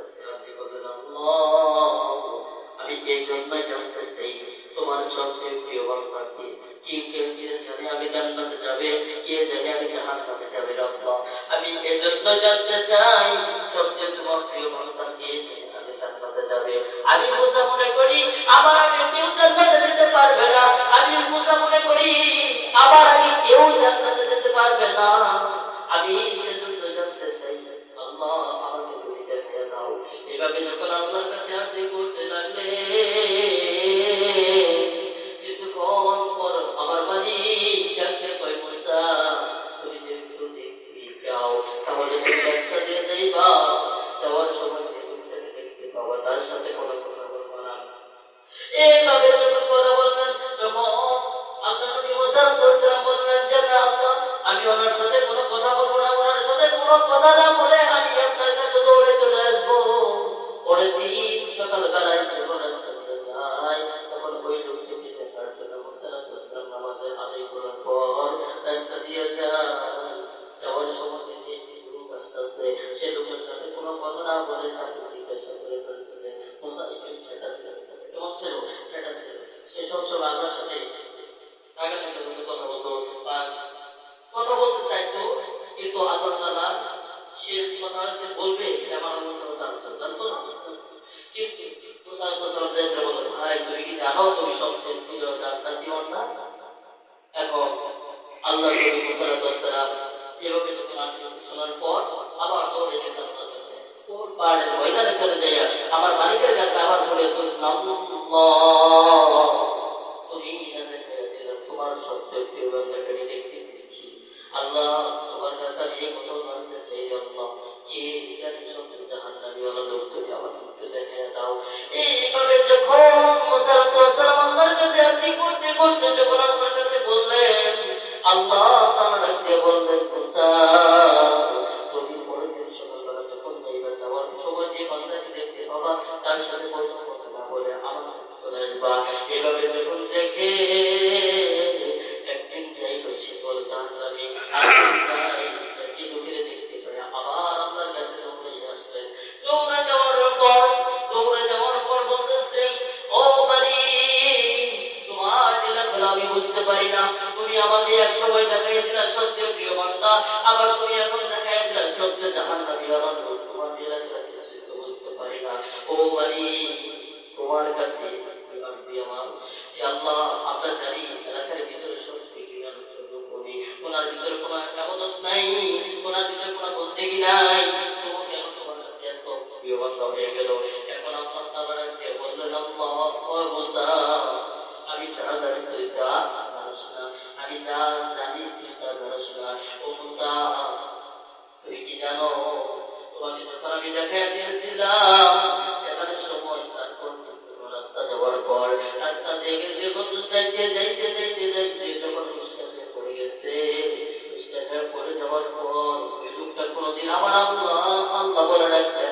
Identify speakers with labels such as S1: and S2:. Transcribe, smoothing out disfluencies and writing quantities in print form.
S1: কাছে আপনি বললেন আল্লাহ আমি এই জন্যই জানতে চাই তোমার সবচেয়ে প্রিয় বান্দা কে কে জানে আগে জান্নাতে যাবে, কে জানে আগে জাহান্নামে যাবে। আল্লাহ আমি এই জন্য জানতে চাই সবচেয়ে তোমার প্রিয় বান্দা কে জানে আগে জান্নাতে যাবে। আমি মুসা মনে করি আমার আগে কেউ জান্নাতে যেতে পারবে না। আমি মুসা মনে করি আমার আগে কেউ জান্নাতে যেতে পারবে না। আমি সেজন্য জানতে চাই আল্লাহ আমাকে তুমি দেখিয়ে দাও। এভাবে যখন আল্লাহর কাছে আরজি করতে লাগলে কিছুক্ষণ পর আমার মালিক ডাকতে কয় মুসা তুমি একটু দেখতে যাও, তাহলে তুমি রাস্তা দিয়ে যাইবা, যাওয়ার সময় দেখতে পাবা, তার সাথে কোনো কথা বলবো না। এইভাবে যখন কথা বললেন তখন আল্লাহ নবী মুসা আলাইহিস সালাম বললেন যে না আল্লাহ আমি ওনার সাথে কোনো কথা বলবো না, ওনার সাথে কোনো কথা না বলে আমি আপনার কাছে দৌড়ে চলে আসবো। পরের দিন সকালবেলায় যখন রাস্তা দিয়ে যায় তখন ওই লোকটিকে দেখার জন্য মুসা আলাইহিস সালাম নামাজের আদায় করার পর রাস্তা দিয়ে যায়। যাওয়ার সময় যে লোক আসছে সে লোকের সাথে কোনো কথা না বলে তাকে জিজ্ঞাসা করে ফেলছে মুসা কেমন ছিল, সে সবসময় আল্লাহর সাথে কথা বলতো বা কথা বলতে চাইতো, কিন্তু আল্লাহ তাআলা সে কথা বলবে আমার জানতো না। কিন্তু মুসা আলাইহিস সালাম বলল ভাই তুমি কি জানো তুমি সবচেয়ে প্রিয় জান্নাতি না? এখন আল্লাহ নবী মুসা আলাইহিস সালাম এভাবে যখন শোনার পর আবার দৌড়ে গেছে মুসার কাছে, ওর পাহাড়ের ময়দানে চলে যায় আমার মালিকের কাছে আবার বলে আল্লাহ তুমি তোমার সবচেয়ে প্রিয় বান্দাকে আমি দেখতে পেয়েছি। আল্লাহ তোমার কাছে আমি এই কথা জানতে চাই আল্লাহ কে জানি সবচেয়ে জাহান্নামী ওয়ালা লোক তুমি আমার একটু দেখিয়ে দাও। এইভাবে যখন মুসা আলাইহিস সালাম আল্লাহর কাছে আরজি করতে করতে যখন আল্লাহর কাছে বললেন আল্লাহ তাআলা ডাকতে বললেন মুসা তুমি পরের দিন সকালবেলা যখন যাইবা যাওয়ার সময় যে বান্দাকে দেখতে পাবা তার সাথে কথা না বলে আমার চলে আসবা। এভাবে যখন দেখে একদিন যাই সে বল জাহান্নামী একদিন লোকের দেখতে পারে আবার আল্লাহর কাছে দৌড়ে আসলেন। দৌড়ে যাওয়ার পর বলতেছে ও মালিক তোমার লীলাগুলো আমি বুঝতে পারি না, তুমি আমাকে এক সময় দেখাই দিলা সবচেয়ে প্রিয় বান্দা, আবার তুমি এখন দেখাই দিলা সবচেয়ে জাহান্নামী ওয়ালা লোক, তোমার লীলাগুলো কিছু বুঝতে পারি না। ও মালিক তোমার কাছে আরজি আমার যে আল্লাহ আমরা জানি এলাকার ভিতরে সবচেয়ে ঘৃণাযুক্ত লোক উনি, ওনার ভিতরে কোনো ইবাদত নাই, ওনার ভিতরে কোনো বন্দেগী নাই, তো কেন তোমার কাছে এত প্রিয় বান্দা হয়ে গেল? এখন আল্লাহ তাআলা দিয়ে বললেন আল্লাহ ও মুসা আমি যা জানি তুই তা জানিস না, আমি যা জানি তুই তা জানিস না। ও মুসা তুমি কি জানো তোমাকে যখন আমি দেখাই দিয়েছিলাম এখানে সময় রাস্তা যাওয়ার পর রাস্তা থেকে যখন যাইতে যখন স্টেশনে পড়ে গেছে, স্টেশনে পড়ে যাওয়ার পর ওই লোকটা কোনোদিন আমার আল্লাহ বলে ডাকতে